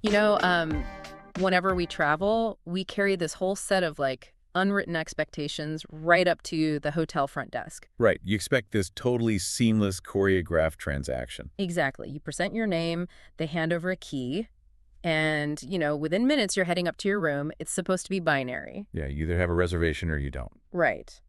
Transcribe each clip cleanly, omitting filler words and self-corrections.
You know, whenever we travel, we carry this whole set of like unwritten expectations right up to the hotel front desk. Right. You expect this totally seamless, choreographed transaction. Exactly. You present your name, they hand over a key, and, within minutes you're heading up to your room. It's supposed to be binary. Yeah, you either have a reservation or you don't. Right.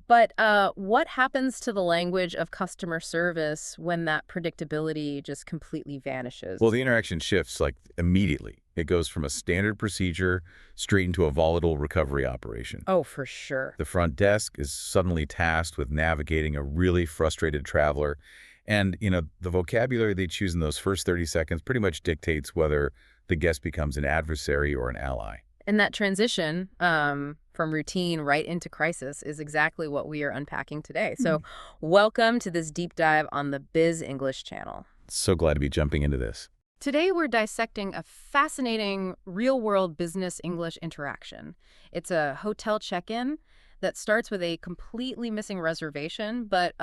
But what happens to the language of customer service when that predictability just completely Well, vanishes? the interaction shifts like immediately. It goes from a standard procedure straight into a volatile recovery operation. Oh, for sure. The front desk is suddenly tasked with navigating a really frustrated traveler. And, the vocabulary they choose in those first 30 seconds pretty much dictates whether the guest becomes an adversary or an ally. And that transition from routine right into crisis is exactly what we are unpacking today. So welcome to this deep dive on the Biz English channel. So glad to be jumping into this. Today we're dissecting a fascinating real-world business English interaction. It's a hotel check-in that starts with a completely missing reservation, but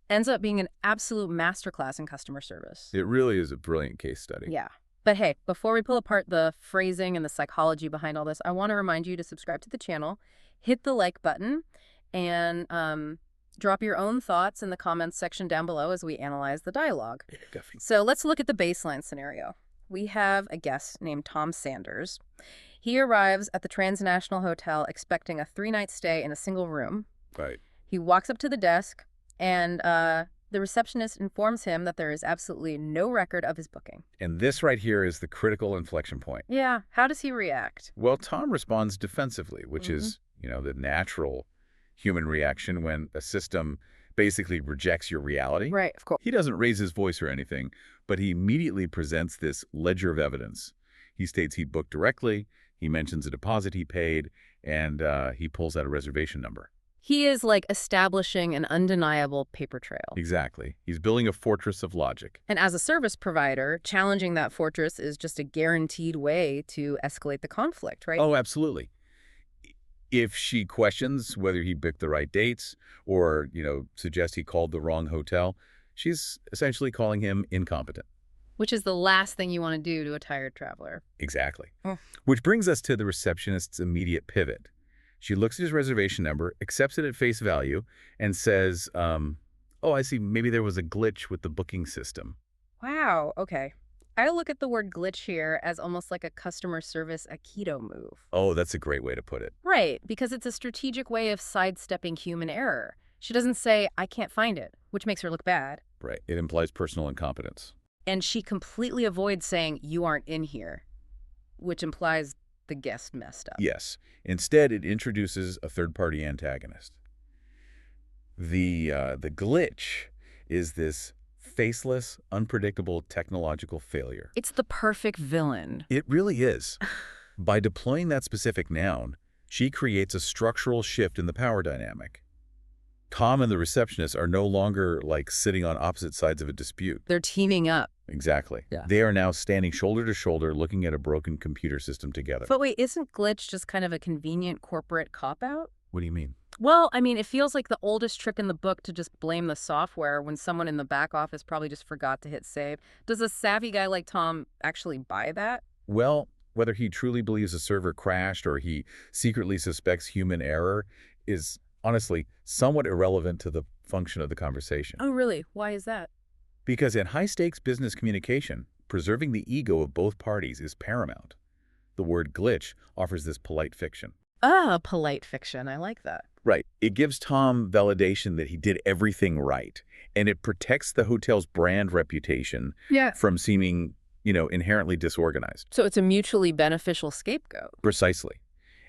ends up being an absolute masterclass in customer service. It really is a brilliant case study. Yeah. But hey, before we pull apart the phrasing and the psychology behind all this, I want to remind you to subscribe to the channel, hit the like button, and drop your own thoughts in the comments section down below as we analyze the dialogue. So let's look at the baseline scenario. We have a guest named Tom Sanders. He arrives at the Transnational Hotel expecting a 3-night stay in a single room. Right. He walks up to the desk, and the receptionist informs him that there is absolutely no record of his booking. And this right here is the critical inflection point. Yeah, how does he react? Well, Tom responds defensively, which is, the natural human reaction when a system basically rejects your reality. Right, of course. He doesn't raise his voice or anything, but he immediately presents this ledger of evidence. He states he booked directly, he mentions a deposit he paid, and he pulls out a reservation number. He is like establishing an undeniable paper trail. Exactly. He's building a fortress of logic. And as a service provider, challenging that fortress is just a guaranteed way to escalate the conflict, right? Oh, absolutely. If she questions whether he booked the right dates or, suggests he called the wrong hotel, she's essentially calling him incompetent. Which is the last thing you want to do to a tired traveler. Exactly. Oh. Which brings us to the receptionist's immediate pivot. She looks at his reservation number, accepts it at face value, and says, oh, I see, maybe there was a glitch with the booking system. Wow, okay. I look at the word glitch here as almost like a customer service Aikido move. Oh, that's a great way to put it. Right, because it's a strategic way of sidestepping human error. She doesn't say, I can't find it, which makes her look bad. Right. It implies personal incompetence. And she completely avoids saying, you aren't in here, which implies the guest messed up. Yes. Instead, it introduces a third-party antagonist. The glitch is this faceless, unpredictable technological failure. It's the perfect villain. It really is. By deploying that specific noun, she creates a structural shift in the power dynamic. Tom and the receptionist are no longer like sitting on opposite sides of a dispute. They're teaming up. Exactly. Yeah. They are now standing shoulder to shoulder looking at a broken computer system together. But wait, isn't glitch just kind of a convenient corporate cop-out? What do you mean? Well, I mean, it feels like the oldest trick in the book to just blame the software when someone in the back office probably just forgot to hit save. Does a savvy guy like Tom actually buy that? Well, whether he truly believes a server crashed or he secretly suspects human error is honestly somewhat irrelevant to the function of the conversation. Oh, really? Why is that? Because in high-stakes business communication, preserving the ego of both parties is paramount. The word glitch offers this polite fiction. Ah, polite fiction. I like that. Right. It gives Tom validation that he did everything right, and it protects the hotel's brand reputation from seeming, inherently disorganized. So it's a mutually beneficial scapegoat. Precisely.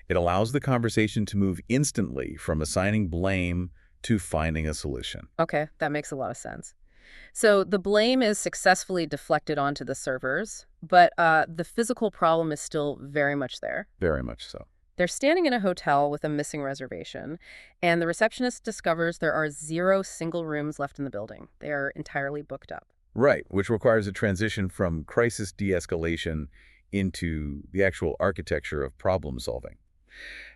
It allows the conversation to move instantly from assigning blame to finding a solution. Okay, that makes a lot of sense. So the blame is successfully deflected onto the servers, but the physical problem is still very much there. Very much so. They're standing in a hotel with a missing reservation, and the receptionist discovers there are 0 single rooms left in the building. They are entirely booked up. Right, which requires a transition from crisis de-escalation into the actual architecture of problem solving.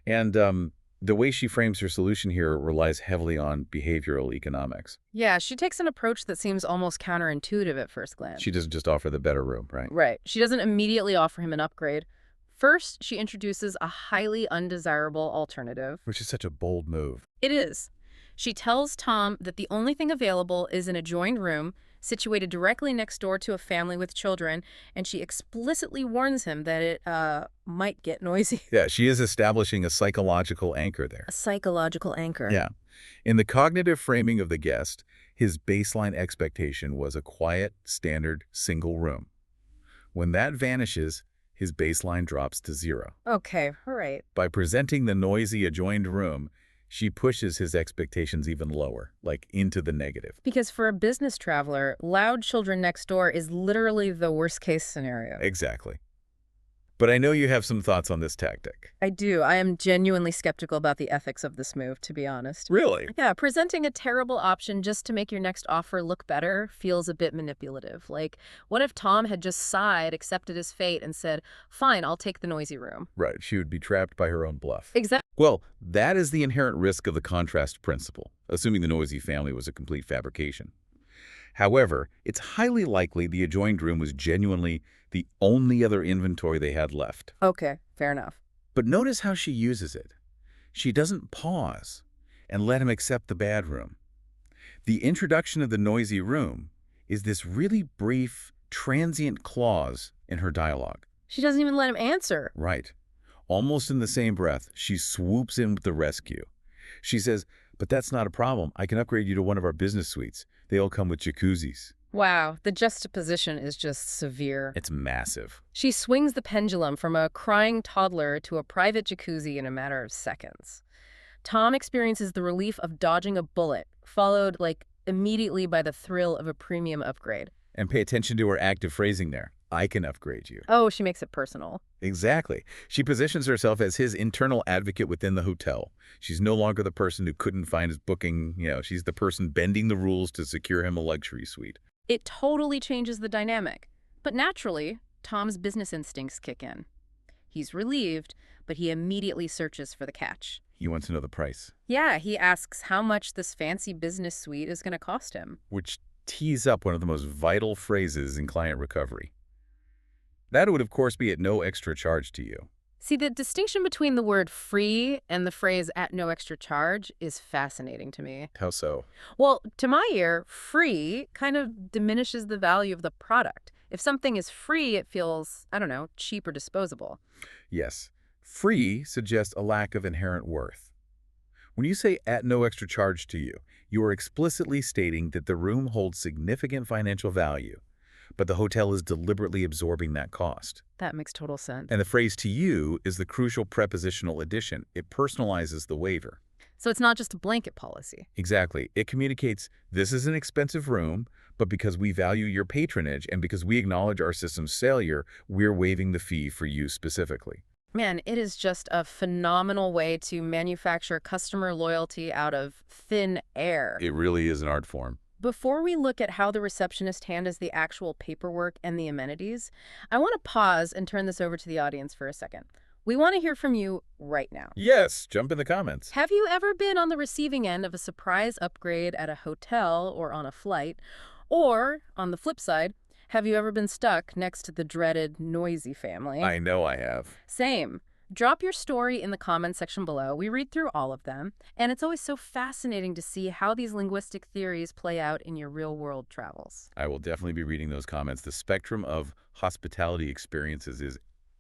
And The way she frames her solution here relies heavily on behavioral economics. Yeah, she takes an approach that seems almost counterintuitive at first glance. She doesn't just offer the better room, right? Right. She doesn't immediately offer him an upgrade. First, she introduces a highly undesirable alternative. Which is such a bold move. It is. She tells Tom that the only thing available is an adjoined room situated directly next door to a family with children, and she explicitly warns him that it might get noisy. Yeah, she is establishing a psychological anchor there. A psychological anchor. Yeah. In the cognitive framing of the guest, his baseline expectation was a quiet, standard, single room. When that vanishes, his baseline drops to zero. Okay, all right. By presenting the noisy adjoined room, she pushes his expectations even lower, like into the negative. Because for a business traveler, loud children next door is literally the worst case scenario. Exactly. But I know you have some thoughts on this tactic. I do. I am genuinely skeptical about the ethics of this move, to be honest. Really? Yeah, presenting a terrible option just to make your next offer look better feels a bit manipulative. Like, what if Tom had just sighed, accepted his fate, and said, fine, I'll take the noisy room? Right, she would be trapped by her own bluff. Exactly. Well, that is the inherent risk of the contrast principle, assuming the noisy family was a complete fabrication. However, it's highly likely the adjoined room was genuinely the only other inventory they had left. Okay, fair enough. But notice how she uses it. She doesn't pause and let him accept the bad room. The introduction of the noisy room is this really brief, transient clause in her dialogue. She doesn't even let him answer. Right. Almost in the same breath, she swoops in with the rescue. She says, but that's not a problem. I can upgrade you to one of our business suites. They all come with jacuzzis. Wow, the juxtaposition is just severe. It's massive. She swings the pendulum from a crying toddler to a private jacuzzi in a matter of seconds. Tom experiences the relief of dodging a bullet, followed, immediately by the thrill of a premium upgrade. And pay attention to her active phrasing there. I can upgrade you. Oh, she makes it personal. Exactly. She positions herself as his internal advocate within the hotel. She's no longer the person who couldn't find his booking. She's the person bending the rules to secure him a luxury suite. It totally changes the dynamic. But naturally, Tom's business instincts kick in. He's relieved, but he immediately searches for the catch. He wants to know the price. Yeah, he asks how much this fancy business suite is going to cost him. Which tees up one of the most vital phrases in client recovery. That would, of course, be at no extra charge to you. See, the distinction between the word free and the phrase at no extra charge is fascinating to me. How so? Well, to my ear, free kind of diminishes the value of the product. If something is free, it feels, I don't know, cheap or disposable. Yes. Free suggests a lack of inherent worth. When you say at no extra charge to you, you are explicitly stating that the room holds significant financial value, but the hotel is deliberately absorbing that cost. That makes total sense. And the phrase to you is the crucial prepositional addition. It personalizes the waiver. So it's not just a blanket policy. Exactly. It communicates, this is an expensive room, but because we value your patronage and because we acknowledge our system's failure, we're waiving the fee for you specifically. Man, it is just a phenomenal way to manufacture customer loyalty out of thin air. It really is an art form. Before we look at how the receptionist handles the actual paperwork and the amenities, I want to pause and turn this over to the audience for a second. We want to hear from you right now. Yes, jump in the comments. Have you ever been on the receiving end of a surprise upgrade at a hotel or on a flight? Or, on the flip side, have you ever been stuck next to the dreaded noisy family? I know I have. Same. Drop your story in the comments section below. We read through all of them, and it's always so fascinating to see how these linguistic theories play out in your real-world travels. I will definitely be reading those comments. The spectrum of hospitality experiences is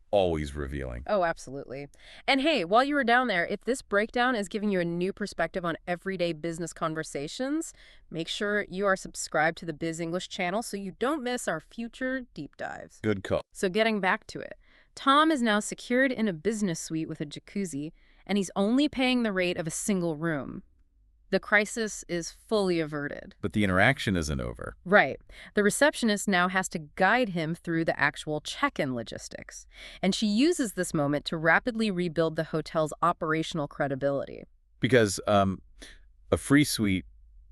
always revealing. Oh, absolutely. And hey, while you were down there, if this breakdown is giving you a new perspective on everyday business conversations, make sure you are subscribed to the Biz English channel so you don't miss our future deep dives. Good call. So getting back to it, Tom is now secured in a business suite with a jacuzzi, and he's only paying the rate of a single room. The crisis is fully averted. But the interaction isn't over. Right. The receptionist now has to guide him through the actual check-in logistics, and she uses this moment to rapidly rebuild the hotel's operational credibility. Because a free suite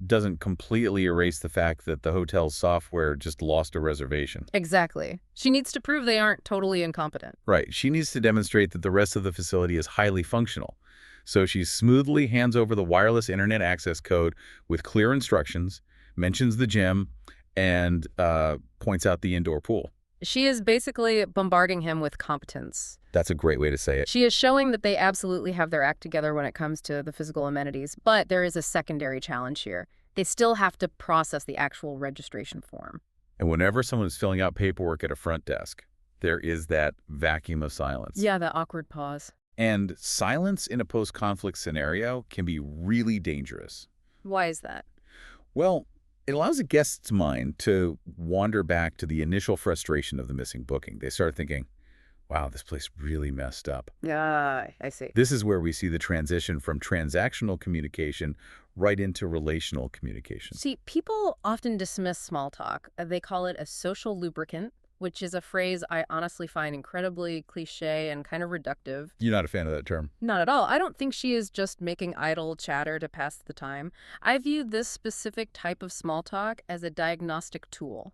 doesn't completely erase the fact that the hotel's software just lost a reservation. Exactly. She needs to prove they aren't totally incompetent. Right. She needs to demonstrate that the rest of the facility is highly functional. So she smoothly hands over the wireless internet access code with clear instructions, mentions the gym, and points out the indoor pool. She is basically bombarding him with competence. That's a great way to say it. She is showing that they absolutely have their act together when it comes to the physical amenities, but there is a secondary challenge here. They still have to process the actual registration form. And whenever someone is filling out paperwork at a front desk, there is that vacuum of silence. Yeah, that awkward pause. And silence in a post-conflict scenario can be really dangerous. Why is that? Well, it allows a guest's mind to wander back to the initial frustration of the missing booking. They start thinking, wow, this place really messed up. Yeah, I see. This is where we see the transition from transactional communication right into relational communication. See, people often dismiss small talk. They call it a social lubricant, which is a phrase I honestly find incredibly cliche and kind of reductive. You're not a fan of that term? Not at all. I don't think she is just making idle chatter to pass the time. I view this specific type of small talk as a diagnostic tool.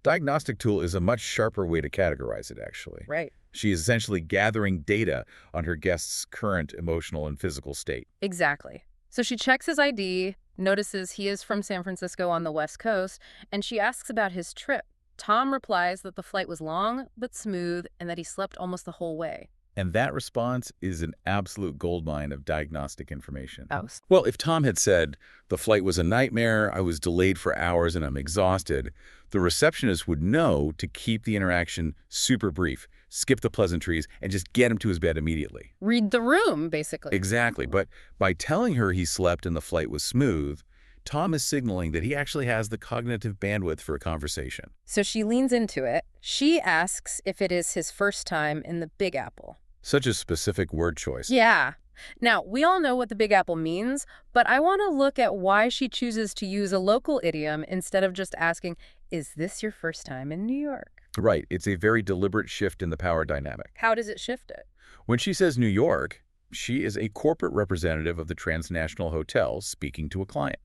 Diagnostic tool is a much sharper way to categorize it, actually. Right. She is essentially gathering data on her guest's current emotional and physical state. Exactly. So she checks his ID, notices he is from San Francisco on the West Coast, and she asks about his trip. Tom replies that the flight was long but smooth and that he slept almost the whole way. And that response is an absolute goldmine of diagnostic information. Oh. Well, if Tom had said, the flight was a nightmare, I was delayed for hours and I'm exhausted, the receptionist would know to keep the interaction super brief, skip the pleasantries, and just get him to his bed immediately. Read the room, basically. Exactly. But by telling her he slept and the flight was smooth, Tom is signaling that he actually has the cognitive bandwidth for a conversation. So she leans into it. She asks if it is his first time in the Big Apple. Such a specific word choice. Yeah. Now, we all know what the Big Apple means, but I want to look at why she chooses to use a local idiom instead of just asking, is this your first time in New York? Right. It's a very deliberate shift in the power dynamic. How does it shift it? When she says New York, she is a corporate representative of the transnational hotel speaking to a client.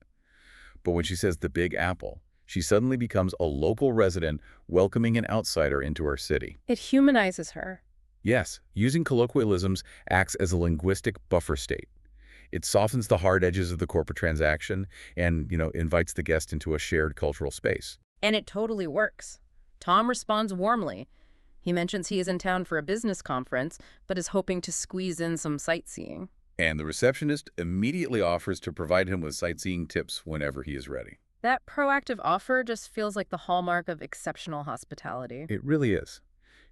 But when she says the Big Apple, she suddenly becomes a local resident welcoming an outsider into her city. It humanizes her. Yes, using colloquialisms acts as a linguistic buffer state. It softens the hard edges of the corporate transaction and, invites the guest into a shared cultural space. And it totally works. Tom responds warmly. He mentions he is in town for a business conference, but is hoping to squeeze in some sightseeing. And the receptionist immediately offers to provide him with sightseeing tips whenever he is ready. That proactive offer just feels like the hallmark of exceptional hospitality. It really is.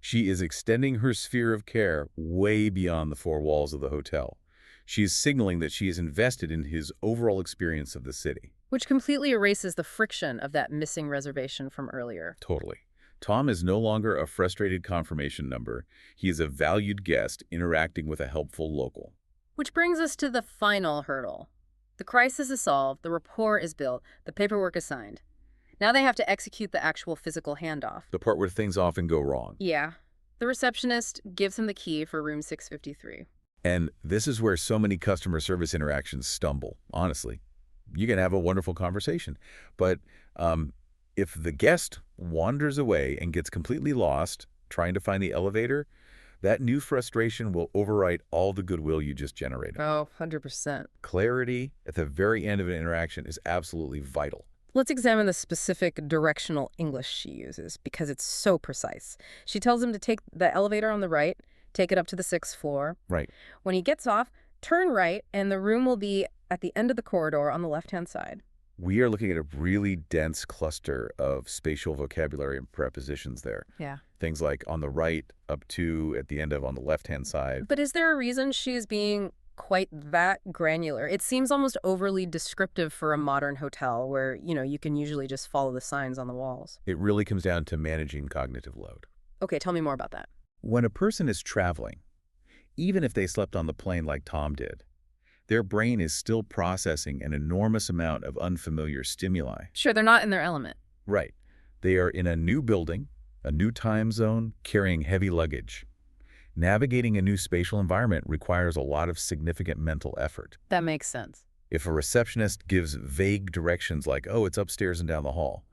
She is extending her sphere of care way beyond the four walls of the hotel. She is signaling that she is invested in his overall experience of the city. Which completely erases the friction of that missing reservation from earlier. Totally. Tom is no longer a frustrated confirmation number. He is a valued guest interacting with a helpful local. Which brings us to the final hurdle. The crisis is solved, the rapport is built, the paperwork is signed. Now they have to execute the actual physical handoff. The part where things often go wrong. Yeah. The receptionist gives him the key for room 653. And this is where so many customer service interactions stumble, honestly. You can have a wonderful conversation, but if the guest wanders away and gets completely lost trying to find the elevator, that new frustration will overwrite all the goodwill you just generated. Oh, 100%. Clarity at the very end of an interaction is absolutely vital. Let's examine the specific directional English she uses, because it's so precise. She tells him to take the elevator on the right, take it up to the 6th floor. Right. When he gets off, turn right, and the room will be at the end of the corridor on the left-hand side. We are looking at a really dense cluster of spatial vocabulary and prepositions there. Yeah. Things like on the right, up to, at the end of, on the left-hand side. But is there a reason she's being quite that granular? It seems almost overly descriptive for a modern hotel where, you can usually just follow the signs on the walls. It really comes down to managing cognitive load. Okay, tell me more about that. When a person is traveling, even if they slept on the plane like Tom did, their brain is still processing an enormous amount of unfamiliar stimuli. Sure, they're not in their element. Right. They are in a new building, a new time zone, carrying heavy luggage. Navigating a new spatial environment requires a lot of significant mental effort. That makes sense. If a receptionist gives vague directions like, oh, it's upstairs and down the hall,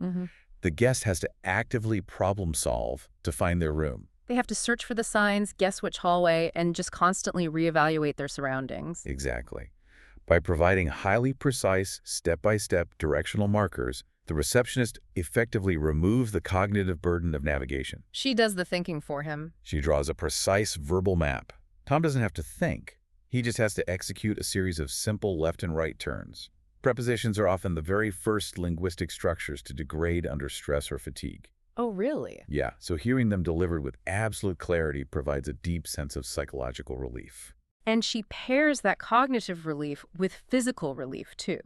the guest has to actively problem solve to find their room. They have to search for the signs, guess which hallway, and just constantly reevaluate their surroundings. Exactly. By providing highly precise, step-by-step directional markers, the receptionist effectively removes the cognitive burden of navigation. She does the thinking for him. She draws a precise verbal map. Tom doesn't have to think. He just has to execute a series of simple left and right turns. Prepositions are often the very first linguistic structures to degrade under stress or fatigue. Oh, really? Yeah, so hearing them delivered with absolute clarity provides a deep sense of psychological relief. And she pairs that cognitive relief with physical relief, too.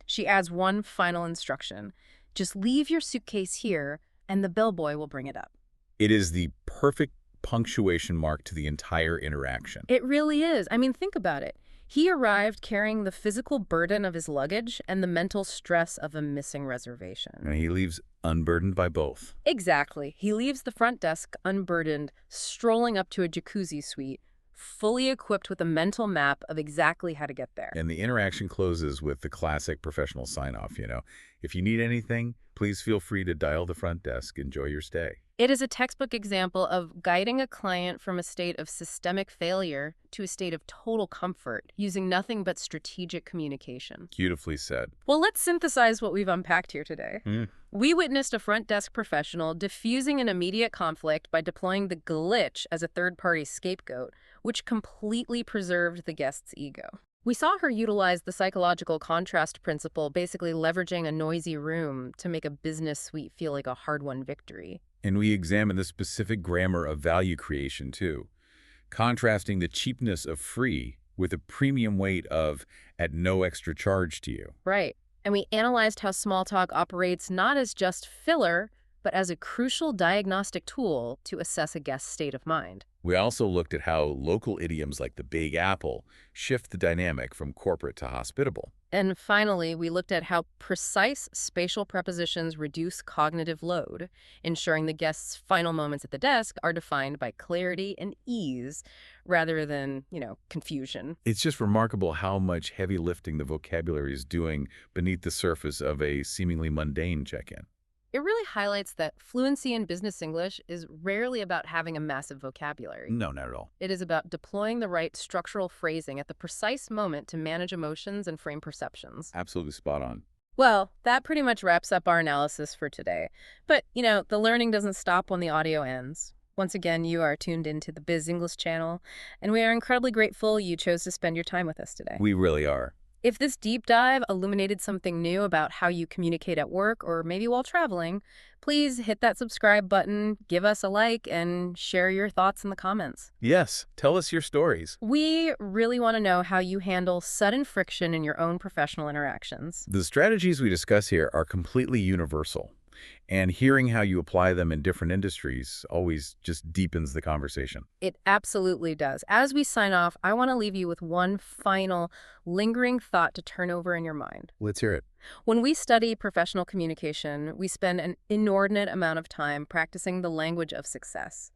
She adds one final instruction. Just leave your suitcase here, and the bellboy will bring it up. It is the perfect punctuation mark to the entire interaction. It really is. I mean, think about it. He arrived carrying the physical burden of his luggage and the mental stress of a missing reservation. And he leaves unburdened by both. Exactly. He leaves the front desk unburdened, strolling up to a jacuzzi suite, fully equipped with a mental map of exactly how to get there. And the interaction closes with the classic professional sign-off, If you need anything, please feel free to dial the front desk. Enjoy your stay. It is a textbook example of guiding a client from a state of systemic failure to a state of total comfort, using nothing but strategic communication. Beautifully said. Well, let's synthesize what we've unpacked here today. We witnessed a front desk professional diffusing an immediate conflict by deploying the glitch as a third-party scapegoat, which completely preserved the guest's ego. We saw her utilize the psychological contrast principle, basically leveraging a noisy room to make a business suite feel like a hard-won victory. And we examine the specific grammar of value creation, too, contrasting the cheapness of free with the premium weight of at no extra charge to you. Right. And we analyzed how small talk operates not as just filler, but as a crucial diagnostic tool to assess a guest's state of mind. We also looked at how local idioms like the Big Apple shift the dynamic from corporate to hospitable. And finally, we looked at how precise spatial prepositions reduce cognitive load, ensuring the guest's final moments at the desk are defined by clarity and ease rather than, confusion. It's just remarkable how much heavy lifting the vocabulary is doing beneath the surface of a seemingly mundane check-in. It really highlights that fluency in business English is rarely about having a massive vocabulary. No, not at all. It is about deploying the right structural phrasing at the precise moment to manage emotions and frame perceptions. Absolutely spot on. Well, that pretty much wraps up our analysis for today. But, the learning doesn't stop when the audio ends. Once again, you are tuned into the Biz English channel, and we are incredibly grateful you chose to spend your time with us today. We really are. If this deep dive illuminated something new about how you communicate at work or maybe while traveling, please hit that subscribe button, give us a like, and share your thoughts in the comments. Yes, tell us your stories. We really want to know how you handle sudden friction in your own professional interactions. The strategies we discuss here are completely universal, and hearing how you apply them in different industries always just deepens the conversation. It absolutely does. As we sign off, I want to leave you with one final lingering thought to turn over in your mind. Let's hear it. When we study professional communication, we spend an inordinate amount of time practicing the language of success.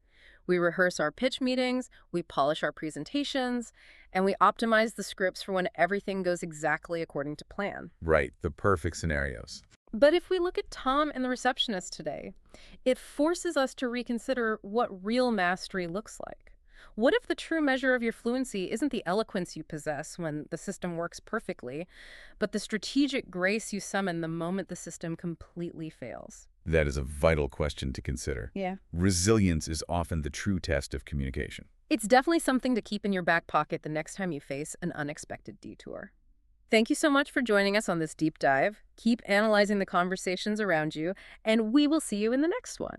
We rehearse our pitch meetings, we polish our presentations, and we optimize the scripts for when everything goes exactly according to plan. Right, the perfect scenarios. But if we look at Tom and the receptionist today, it forces us to reconsider what real mastery looks like. What if the true measure of your fluency isn't the eloquence you possess when the system works perfectly, but the strategic grace you summon the moment the system completely fails? That is a vital question to consider. Yeah. Resilience is often the true test of communication. It's definitely something to keep in your back pocket the next time you face an unexpected detour. Thank you so much for joining us on this deep dive. Keep analyzing the conversations around you, and we will see you in the next one.